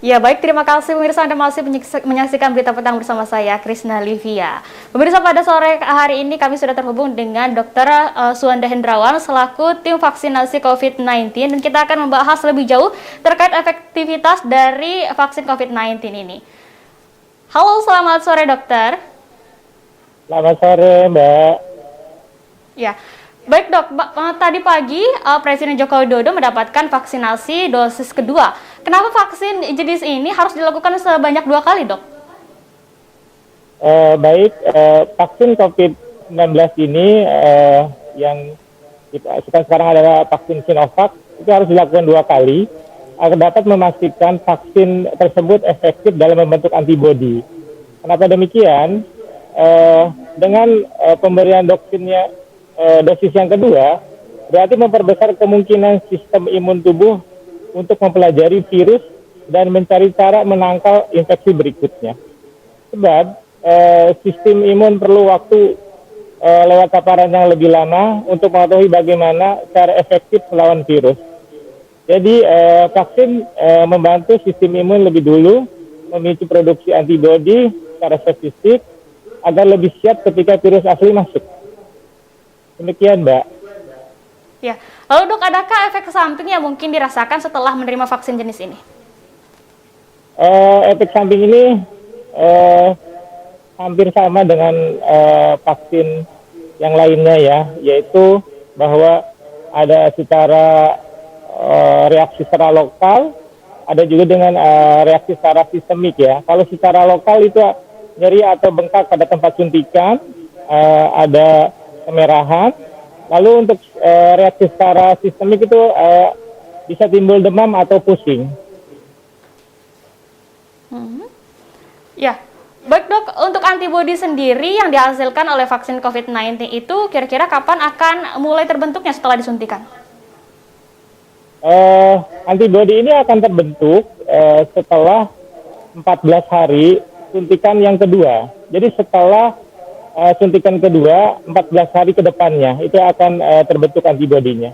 Ya baik, terima kasih pemirsa, Anda masih menyaksikan Berita Petang bersama saya, Krisna Livia. Pemirsa, pada sore hari ini kami sudah terhubung dengan Dr. Suwanda Hendrawan selaku tim vaksinasi COVID-19, dan kita akan membahas lebih jauh terkait efektivitas dari vaksin COVID-19 ini. Halo, selamat sore dokter. Selamat sore Mbak. Ya, baik dok, tadi pagi Presiden Joko Widodo mendapatkan vaksinasi dosis kedua. Kenapa vaksin jenis ini harus dilakukan sebanyak 2 kali, dok? Vaksin COVID-19 ini yang kita sekarang adalah vaksin Sinovac, itu harus dilakukan 2 kali agar dapat memastikan vaksin tersebut efektif dalam membentuk antibodi. Kenapa demikian? Dengan pemberian dosis yang kedua, berarti memperbesar kemungkinan sistem imun tubuh untuk mempelajari virus dan mencari cara menangkal infeksi berikutnya. Sebab sistem imun perlu waktu lewat paparan yang lebih lama untuk mengetahui bagaimana cara efektif melawan virus. Jadi vaksin membantu sistem imun lebih dulu memicu produksi antibodi secara spesifik agar lebih siap ketika virus asli masuk. Demikian, Mbak. Ya, lalu dok, adakah efek samping yang mungkin dirasakan setelah menerima vaksin jenis ini? Efek samping ini hampir sama dengan vaksin yang lainnya ya, yaitu bahwa ada secara reaksi secara lokal, ada juga dengan reaksi secara sistemik ya. Kalau secara lokal itu nyeri atau bengkak pada tempat suntikan, ada kemerahan. Lalu untuk reaksi secara sistemik itu bisa timbul demam atau pusing. Ya, baik dok, untuk antibodi sendiri yang dihasilkan oleh vaksin COVID-19 itu kira-kira kapan akan mulai terbentuknya setelah disuntikan? Antibodi ini akan terbentuk setelah 14 hari suntikan yang kedua. Jadi setelah suntikan kedua, 14 hari ke depannya, itu akan terbentuk antibodinya.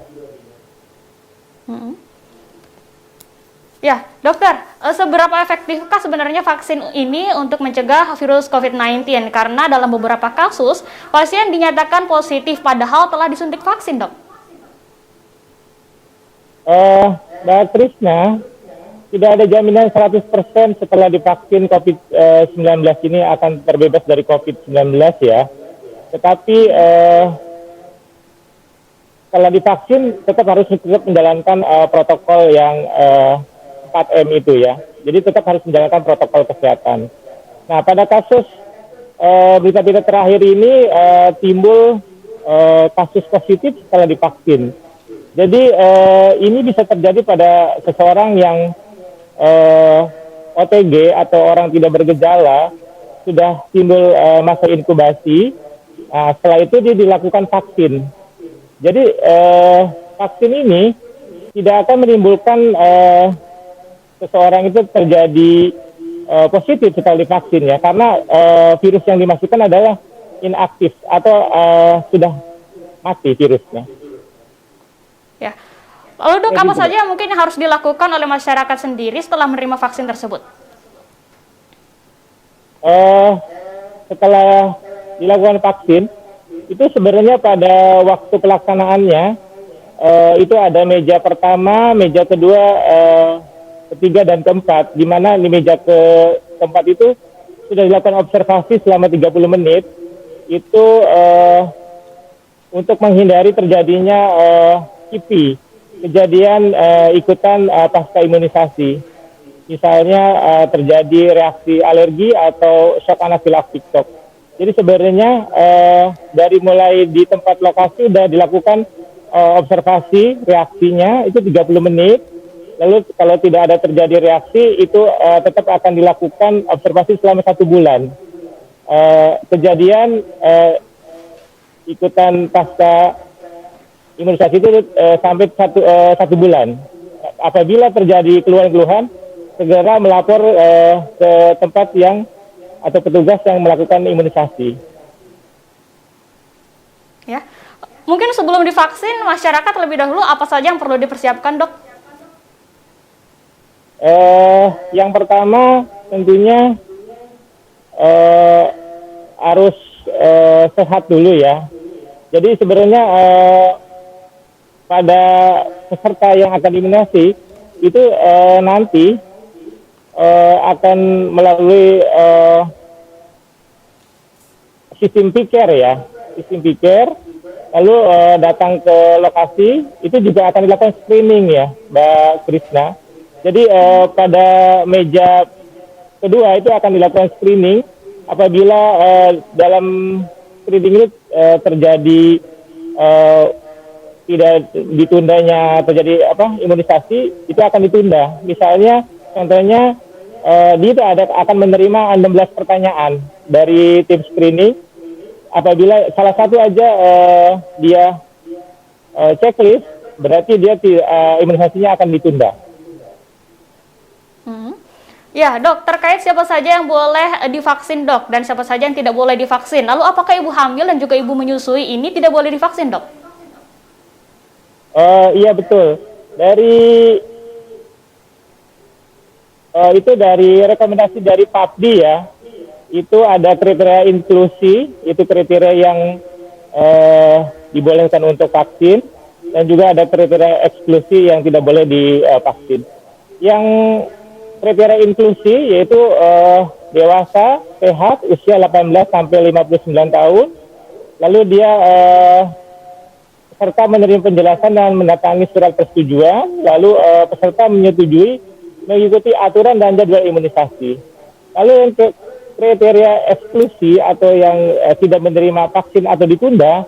Ya, dokter, seberapa efektifkah sebenarnya vaksin ini untuk mencegah virus COVID-19? Karena dalam beberapa kasus, pasien dinyatakan positif padahal telah disuntik vaksin, dok. Mbak Krisna, tidak ada jaminan 100% setelah divaksin COVID-19 ini akan terbebas dari COVID-19 ya. Tetapi setelah divaksin tetap harus menjalankan protokol yang 4M itu ya. Jadi tetap harus menjalankan protokol kesehatan. Nah, pada kasus berita-berita terakhir ini timbul kasus positif setelah divaksin. Jadi ini bisa terjadi pada seseorang yang OTG atau orang tidak bergejala, sudah timbul masa inkubasi. Setelah itu dia dilakukan vaksin. Jadi vaksin ini tidak akan menimbulkan seseorang itu terjadi positif setelah divaksin ya, karena virus yang dimasukkan adalah inaktif atau sudah mati virusnya. Ya. Lalu dok, apa saja yang mungkin harus dilakukan oleh masyarakat sendiri setelah menerima vaksin tersebut? Setelah dilakukan vaksin, itu sebenarnya pada waktu pelaksanaannya, itu ada meja pertama, meja kedua, ketiga, dan keempat, di mana di meja keempat itu sudah dilakukan observasi selama 30 menit, itu untuk menghindari terjadinya KIPI, kejadian ikutan pasca imunisasi. Misalnya terjadi reaksi alergi atau shock anafilaktik shock. Jadi sebenarnya dari mulai di tempat lokasi sudah dilakukan observasi reaksinya itu 30 menit. Lalu kalau tidak ada terjadi reaksi itu tetap akan dilakukan observasi selama 1 bulan. Kejadian ikutan pasca imunisasi itu sampai 1 bulan. Apabila terjadi keluhan-keluhan, segera melapor ke tempat yang atau petugas yang melakukan imunisasi. Ya, mungkin sebelum divaksin masyarakat lebih dahulu apa saja yang perlu dipersiapkan, dok? Yang pertama tentunya harus sehat dulu ya. Jadi sebenarnya pada peserta yang akan divaksinasi itu nanti akan melalui sistem piker ya, sistem piker, lalu datang ke lokasi, itu juga akan dilakukan screening ya, Mbak Krisna. Jadi pada meja kedua itu akan dilakukan screening, apabila dalam screening itu terjadi tidak ditundanya terjadi imunisasi, itu akan ditunda. Misalnya contohnya dia akan menerima 16 pertanyaan dari tim screening. Apabila salah satu aja dia checklist, berarti dia imunisasinya akan ditunda. Ya, Dok, terkait siapa saja yang boleh divaksin, Dok, dan siapa saja yang tidak boleh divaksin. Lalu apakah ibu hamil dan juga ibu menyusui ini tidak boleh divaksin, Dok? Iya betul. Itu dari rekomendasi dari PAPDI ya. Itu ada kriteria inklusi, itu kriteria yang dibolehkan untuk vaksin, dan juga ada kriteria eksklusi yang tidak boleh divaksin. Yang kriteria inklusi yaitu dewasa, sehat, usia 18 sampai 59 tahun, lalu dia peserta menerima penjelasan dan mendatangi surat persetujuan, lalu peserta menyetujui mengikuti aturan dan jadwal imunisasi. Lalu yang kriteria eksklusi atau yang tidak menerima vaksin atau ditunda,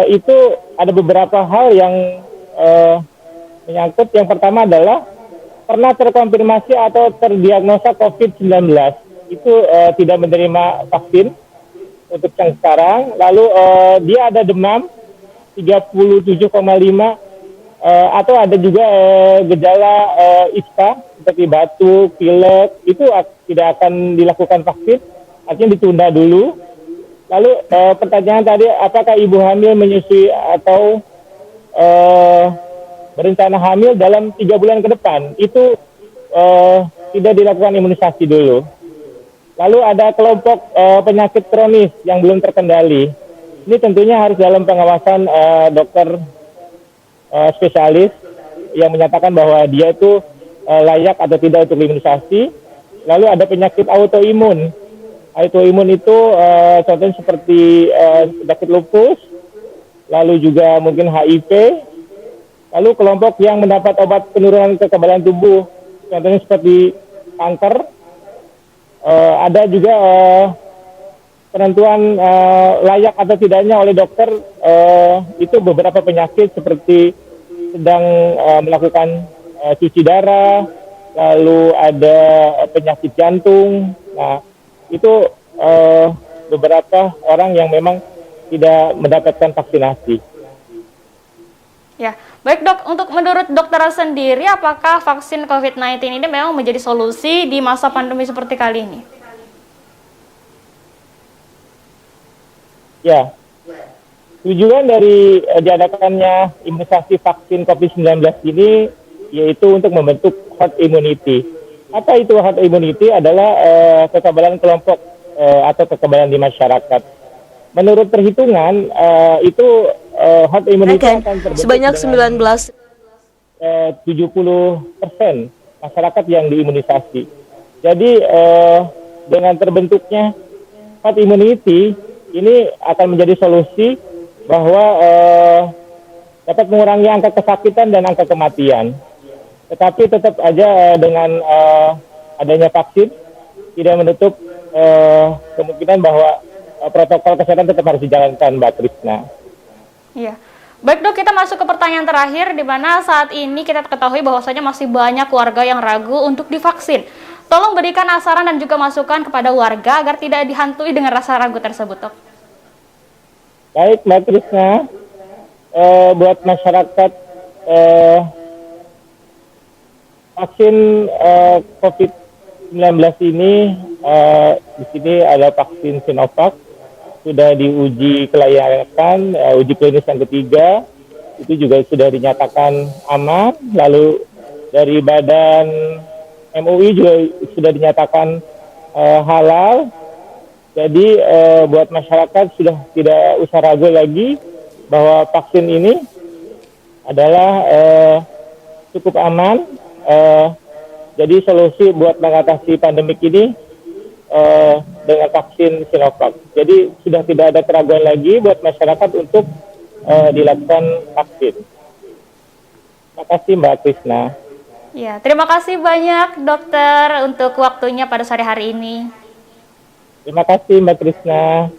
itu ada beberapa hal yang menyangkut. Yang pertama adalah pernah terkonfirmasi atau terdiagnosa COVID-19, itu tidak menerima vaksin untuk yang sekarang. Lalu dia ada demam 37,5, atau ada juga gejala ISPA seperti batuk, pilek, itu tidak akan dilakukan vaksin, artinya ditunda dulu. Lalu pertanyaan tadi, apakah ibu hamil, menyusui atau berencana hamil dalam 3 bulan ke depan, itu tidak dilakukan imunisasi dulu. Lalu ada kelompok penyakit kronis yang belum terkendali. Ini tentunya harus dalam pengawasan dokter spesialis yang menyatakan bahwa dia itu layak atau tidak untuk imunisasi. Lalu ada penyakit autoimun. Autoimun itu contohnya seperti penyakit lupus, lalu juga mungkin HIV. Lalu kelompok yang mendapat obat penurunan kekebalan tubuh, contohnya seperti kanker. Ada juga penentuan layak atau tidaknya oleh dokter, itu beberapa penyakit seperti sedang melakukan cuci darah, lalu ada penyakit jantung. Nah, itu beberapa orang yang memang tidak mendapatkan vaksinasi. Ya, baik Dok, untuk menurut dokter sendiri, apakah vaksin COVID-19 ini memang menjadi solusi di masa pandemi seperti kali ini? Ya, tujuan dari diadakannya imunisasi vaksin COVID-19 ini yaitu untuk membentuk herd immunity. Apa itu herd immunity? Adalah kekebalan kelompok atau kekebalan di masyarakat. Menurut perhitungan itu herd immunity akan terbentuk sebanyak 70% masyarakat yang diimunisasi. Jadi dengan terbentuknya herd immunity ini akan menjadi solusi bahwa dapat mengurangi angka kesakitan dan angka kematian. Tetapi tetap aja dengan adanya vaksin tidak menutup kemungkinan bahwa protokol kesehatan tetap harus dijalankan, Mbak Krisna. Iya. Baik Dok, kita masuk ke pertanyaan terakhir, di mana saat ini kita ketahui bahwasanya masih banyak warga yang ragu untuk divaksin. Tolong berikan saran dan juga masukan kepada warga agar tidak dihantui dengan rasa ragu tersebut, Dok. Baik, Mbak Krisna, buat masyarakat, vaksin COVID-19 ini, di sini ada vaksin Sinovac, sudah diuji kelayakan, uji klinis yang ketiga, itu juga sudah dinyatakan aman. Lalu dari Badan MUI juga sudah dinyatakan halal. Jadi buat masyarakat sudah tidak usah ragu lagi bahwa vaksin ini adalah cukup aman. Jadi solusi buat mengatasi pandemik ini dengan vaksin Sinovac. Jadi sudah tidak ada keraguan lagi buat masyarakat untuk dilakukan vaksin. Terima kasih Mbak Krisna. Ya, terima kasih banyak dokter untuk waktunya pada sore hari ini. Terima kasih Mbak Krisna.